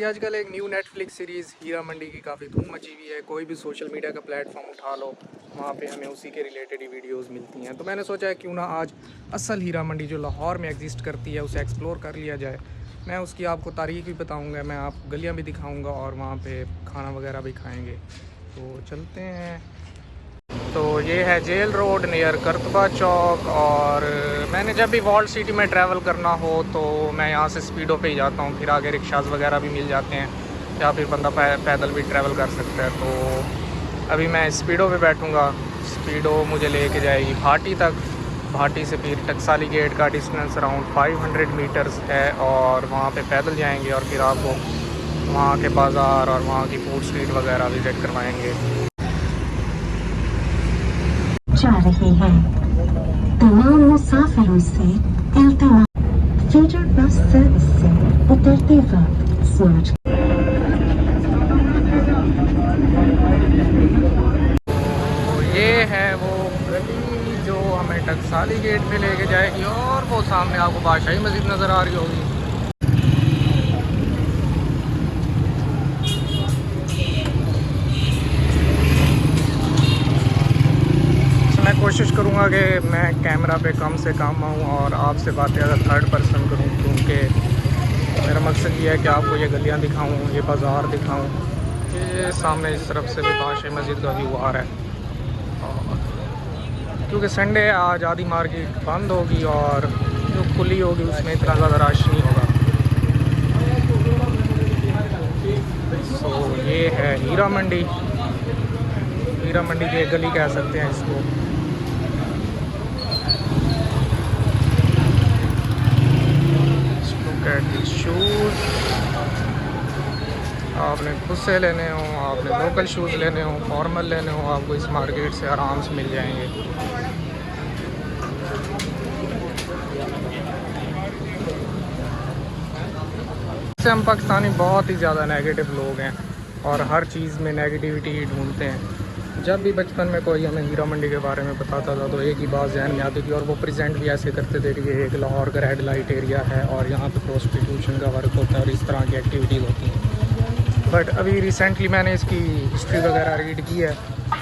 आजकल एक new Netflix series Heera Mandi की काफ़ी धूम मची हुई है। कोई भी सोशल मीडिया का प्लेटफॉर्म उठा लो, वहाँ पे हमें उसी के रिलेटेड ही वीडियोस मिलती हैं। तो मैंने सोचा है क्यों ना आज असल हीरा मंडी जो लाहौर में एग्जिस्ट करती है उसे एक्सप्लोर कर लिया जाए। मैं उसकी आपको तारीख भी बताऊँगा, मैं आपको गलियाँ भी दिखाऊँगा और वहाँ पर खाना वगैरह भी खाएँगे। तो चलते हैं। तो ये है जेल रोड नियर करतबा चौक। और मैंने जब भी वर्ल्ड सिटी में ट्रैवल करना हो तो मैं यहाँ से स्पीडो पे ही जाता हूँ, फिर आगे रिक्शाज वगैरह भी मिल जाते हैं या फिर बंदा पैदल भी ट्रैवल कर सकता है। तो अभी मैं स्पीडो पे बैठूँगा। स्पीडो मुझे लेके जाएगी भाटी तक। भाटी से फिर टकसाली गेट का डिस्टेंस अराउंड 500 मीटर्स है और वहाँ पे पैदल जाएंगे और फिर आपको वहाँ के बाज़ार और वहाँ की फूड स्ट्रीट वगैरह विज़िट करवाएंगे। जा रही है तमाम मुसाफिरों से फीडर बस सर्विस से उतरते वक्त सोच। तो ये है वो गली जो हमें टकसाली गेट पे लेके जाएगी और वो सामने आपको बादशाही मस्जिद नज़र आ रही होगी। मैं कोशिश करूँगा कि मैं कैमरा पे कम से कम आऊँ और आपसे बातें ज़्यादा थर्ड पर्सन करूँ, क्योंकि मेरा मकसद ये है कि आपको ये गलियाँ दिखाऊँ, ये बाज़ार दिखाऊँ। ये सामने इस तरफ से भी बादशाही मस्जिद का व्यू आ रहा है। और क्योंकि संडे है आज आधी मार्केट बंद होगी और जो खुली होगी उसमें इतना ज़्यादा रश नहीं होगा। तो ये है हीरा मंडी। हीरा मंडी की एक गली कह सकते हैं इसको। शूज़ आपने खुद से लेने हो, आपने लोकल शूज़ लेने हो, फॉर्मल लेने हो, आपको इस मार्केट से आराम से मिल जाएंगे। से हम पाकिस्तानी बहुत ही ज़्यादा नेगेटिव लोग हैं और हर चीज़ में नेगेटिविटी ही ढूंढते हैं। जब भी बचपन में कोई हमें हीरा मंडी के बारे में बताता था तो एक ही बात जहन में आती थी और वो प्रेजेंट भी ऐसे करते थे कि ये एक लाहौर का रेड लाइट एरिया है और यहाँ पे प्रोस्टिट्यूशन का वर्क होता है और इस तरह की एक्टिविटीज़ होती हैं। बट अभी रिसेंटली मैंने इसकी हिस्ट्री वगैरह रीड की है।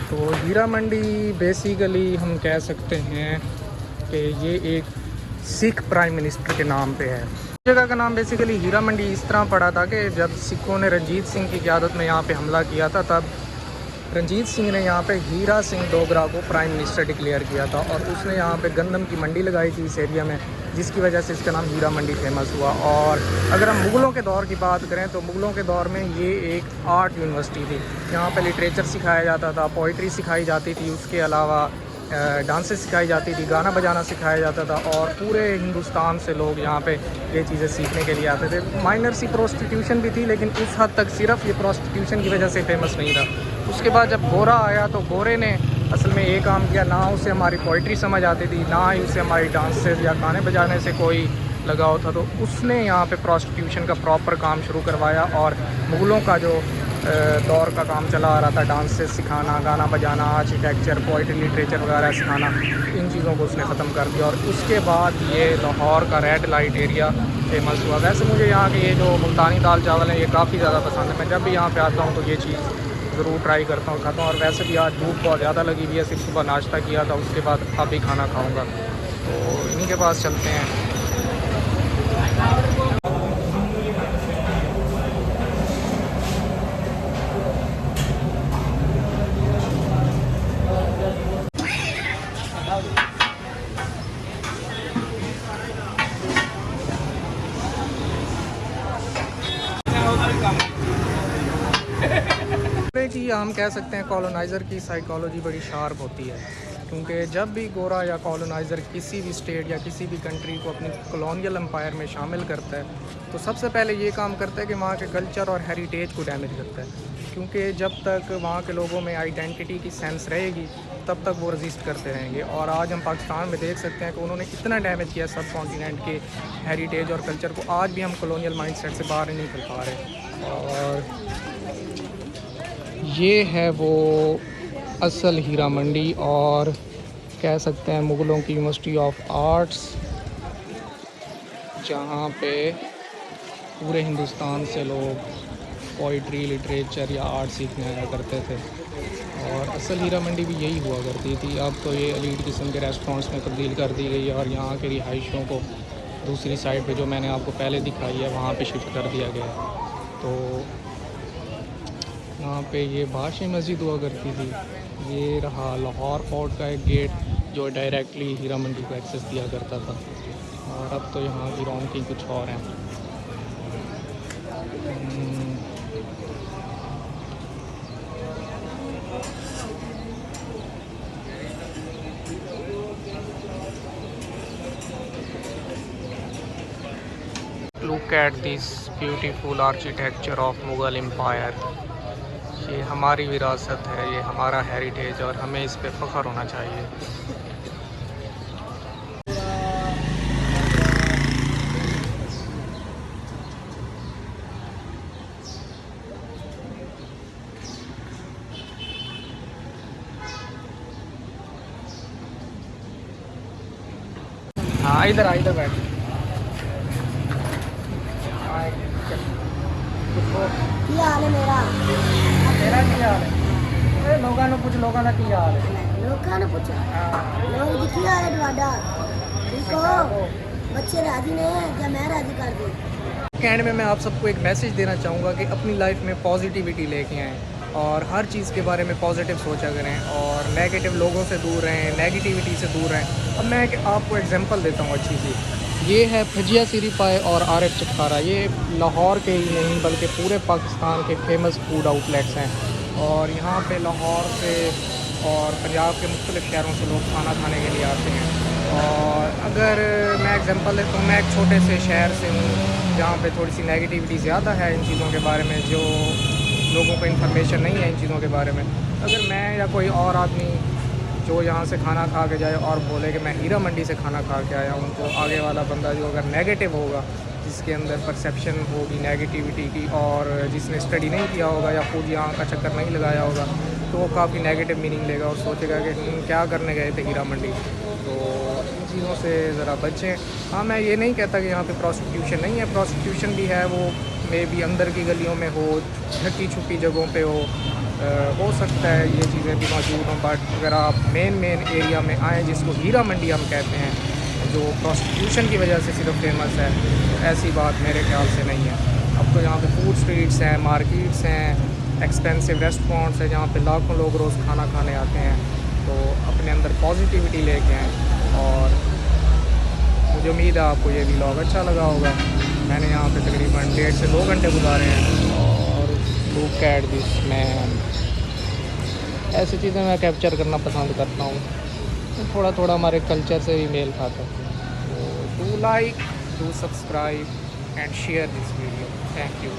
तो हीरा मंडी बेसिकली हम कह सकते हैं कि ये एक सिख प्राइम मिनिस्टर के नाम पे है। जगह का नाम बेसिकली हीरा मंडी इस तरह पड़ा था कि जब सिखों ने रंजीत सिंह की क़यादत में यहाँ पे हमला किया था, तब रंजीत सिंह ने यहाँ पे हीरा सिंह डोगरा को प्राइम मिनिस्टर डिक्लेयर किया था और उसने यहाँ पे गंदम की मंडी लगाई थी इस एरिया में, जिसकी वजह से इसका नाम हीरा मंडी फेमस हुआ। और अगर हम मुग़लों के दौर की बात करें तो मुग़लों के दौर में ये एक आर्ट यूनिवर्सिटी थी। यहाँ पे लिटरेचर सिखाया जाता था, पोइट्री सिखाई जाती थी, उसके अलावा डांसेस सिखाई जाती थी, गाना बजाना सिखाया जाता था और पूरे हिंदुस्तान से लोग यहाँ पे ये चीज़ें सीखने के लिए आते थे। माइनर सी प्रोस्टिट्यूशन भी थी, लेकिन इस हद तक सिर्फ ये प्रोस्टिट्यूशन की वजह से फेमस नहीं था। उसके बाद जब गोरा आया तो गोरे ने असल में ये काम किया, ना उसे हमारी पोइट्री समझ आती थी, ना ही उसे हमारी डांसेस या गाने बजाने से कोई लगाव था, तो उसने यहाँ पे प्रोस्टिट्यूशन का प्रॉपर काम शुरू करवाया और मुग़लों का जो दौर का काम चला आ रहा था, डांसेस सिखाना, गाना बजाना, आर्किटेक्चर, पोइट्री, लिटरेचर वगैरह सिखाना, इन चीज़ों को उसने ख़त्म कर दिया और उसके बाद ये लाहौर का रेड लाइट एरिया फेमस हुआ। वैसे मुझे यहाँ के ये जो मुल्तानी दाल चावल हैं ये काफ़ी ज़्यादा पसंद है। मैं जब भी यहाँ पे आता हूँ तो ये चीज़ ज़रूर ट्राई करता हूँ, खाता हूँ। और वैसे भी आज धूप बहुत ज़्यादा लगी हुई है, सिर्फ सुबह नाश्ता किया था, उसके बाद अब भी खाना खाऊँगा। तो इन्हीं के पास चलते हैं। कि हम कह सकते हैं कॉलोनाइज़र की साइकोलॉजी बड़ी शार्प होती है, क्योंकि जब भी गोरा या कॉलोनाइज़र किसी भी स्टेट या किसी भी कंट्री को अपनी कॉलोनियल एम्पायर में शामिल करता है तो सबसे पहले ये काम करता है कि वहाँ के कल्चर और हेरिटेज को डैमेज करता है। क्योंकि जब तक वहाँ के लोगों में आइडेंटिटी की सेंस रहेगी तब तक वो रजिस्ट करते रहेंगे। और आज हम पाकिस्तान में देख सकते हैं कि उन्होंने इतना डैमेज किया सब कॉन्टिनेंट के हेरिटेज और कल्चर को, आज भी हम कॉलोनियल माइंडसेट से बाहर नहीं निकल पा रहे। और ये है वो असल हीरा मंडी और कह सकते हैं मुग़लों की यूनिवर्सिटी ऑफ आर्ट्स, जहाँ पे पूरे हिंदुस्तान से लोग पोइट्री, लिटरेचर या आर्ट सीखने आया करते थे। और असल हीरा मंडी भी यही हुआ करती थी। अब तो ये एलीट किस्म के रेस्टोरेंट्स में तब्दील कर दी गई है और यहाँ के रिहाइशों को दूसरी साइड पे जो मैंने आपको पहले दिखाई है वहाँ पे शिफ्ट कर दिया गया है। तो यहाँ पे ये बादशाही मस्जिद हुआ करती थी। ये रहा लाहौर फोर्ट का एक गेट जो डायरेक्टली हीरा मंडी को एक्सेस दिया करता था। और अब तो यहाँ की रौनकें कुछ और हैं। Look at this beautiful architecture of Mughal empire. ये हमारी विरासत है, ये हमारा हेरिटेज और हमें इस पे फ़ख्र होना चाहिए। हाँ इधर बैठ। ਕੀ ਹਾਲ ਹੈ ਮੇਰਾ तेरा क्या हाल है? लोगों ने कुछ लोगों का क्या हाल है? ਲੋਕਾਂ ਨੂੰ ਪੁੱਛ ਲੋਕ ਦੀ ਕੀ ਹਾਲ ਹੈ ਤੁਹਾਡਾ ਠੀਕ ਹੋ ਬੱਚੇ ਰਾਜੀ ਨੇ ਜਾਂ ਮੈਂ ਰਾਜੀ ਕਰ ਦੂੰ एंड में मैं आप सबको एक मैसेज देना चाहूँगा कि अपनी लाइफ में पॉजिटिविटी लेके आएँ और हर चीज़ के बारे में पॉजिटिव सोचा करें और नेगेटिव लोगों से दूर रहें, नेगेटिविटी से दूर रहें। अब मैं आपको एग्जांपल देता हूँ अच्छी सी। ये है भजिया सीरी पाए और आरिफ चटखारा। ये लाहौर के ही नहीं बल्कि पूरे पाकिस्तान के फेमस फूड आउटलेट्स हैं और यहाँ पे लाहौर से और पंजाब के मुख्तलिफ़ शहरों से लोग खाना खाने के लिए आते हैं। और अगर मैं एग्जांपल देता हूँ, मैं एक छोटे से शहर से हूँ जहाँ पे थोड़ी सी नेगेटिविटी ज़्यादा है इन चीज़ों के बारे में, जो लोगों को इन्फॉर्मेशन नहीं है इन चीज़ों के बारे में। अगर मैं या कोई और आदमी जो यहाँ से खाना खा के जाए और बोले कि मैं हीरा मंडी से खाना खा के आया हूँ, तो आगे वाला बंदा जो अगर नेगेटिव होगा, जिसके अंदर परसेप्शन होगी नेगेटिविटी की और जिसने स्टडी नहीं किया होगा या खुद यहाँ का चक्कर नहीं लगाया होगा, तो वो काफ़ी नेगेटिव मीनिंग लेगा और सोचेगा कि क्या करने गए थे हीरा मंडी। तो इन चीज़ों से ज़रा बचें। हाँ, मैं ये नहीं कहता कि यहाँ पे प्रोस्टिट्यूशन नहीं है, प्रोस्टिट्यूशन भी है, वो मे भी अंदर की गलियों में हो, ढकी छुपी जगहों पे हो सकता है ये चीज़ें भी मौजूद हों। बट अगर आप मेन एरिया में आएँ जिसको हीरा मंडी हम कहते हैं, जो प्रोस्टिट्यूशन की वजह से सिर्फ फेमस है, तो ऐसी बात मेरे ख्याल से नहीं है। अब तो यहाँ पे फूड स्ट्रीट्स हैं, मार्केट्स हैं, एक्सपेंसिव रेस्टोरेंट्स हैं जहाँ पे लाखों लोग रोज़ खाना खाने आते हैं। तो अपने अंदर पॉजिटिविटी लेके आएँ और मुझे उम्मीद है आपको ये व्लॉग अच्छा लगा होगा। मैंने यहाँ पे तकरीबन 1.5 से 2 घंटे गुजारे हैं और लुक एट दिस मैन। ऐसी चीज़ें मैं कैप्चर करना पसंद करता हूँ, तो थोड़ा थोड़ा हमारे कल्चर से भी मेल खाता है। तो do like, do subscribe and share this video. Thank you.